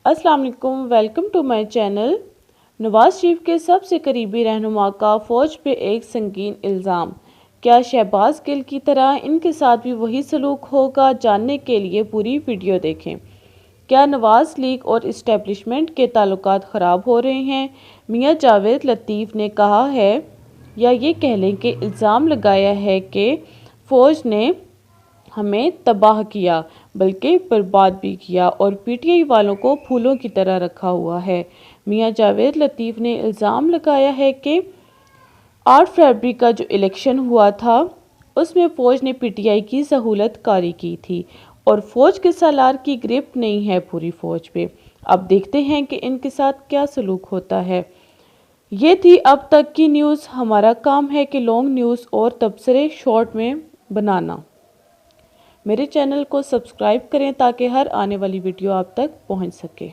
अस्सलाम वालेकुम, welcome to my channel. Nawaz Sharif के सबसे करीबी रहनुमा का फौज पे एक संगीन इल्ज़ाम। क्या शहबाज गिल की तरह इनके साथ भी वही सलूक होगा? जानने के लिए पूरी वीडियो देखें। क्या नवाज लीग और इस्टेब्लिशमेंट के ताल्लुकात ख़राब हो रहे हैं? मियां जावेद लतीफ़ ने कहा है, या ये कह लें कि इल्ज़ाम लगाया है कि फ़ौज ने हमें तबाह किया बल्कि बर्बाद भी किया और पीटीआई वालों को फूलों की तरह रखा हुआ है। मियां जावेद लतीफ़ ने इल्ज़ाम लगाया है कि 8 फरवरी का जो इलेक्शन हुआ था उसमें फ़ौज ने पीटीआई की सहूलत कारी की थी और फ़ौज के सालार की ग्रिप नहीं है पूरी फ़ौज पे। अब देखते हैं कि इनके साथ क्या सलूक होता है। ये थी अब तक की न्यूज़। हमारा काम है कि लॉन्ग न्यूज़ और तबसरे शॉर्ट में बनाना। मेरे चैनल को सब्सक्राइब करें ताकि हर आने वाली वीडियो आप तक पहुंच सके।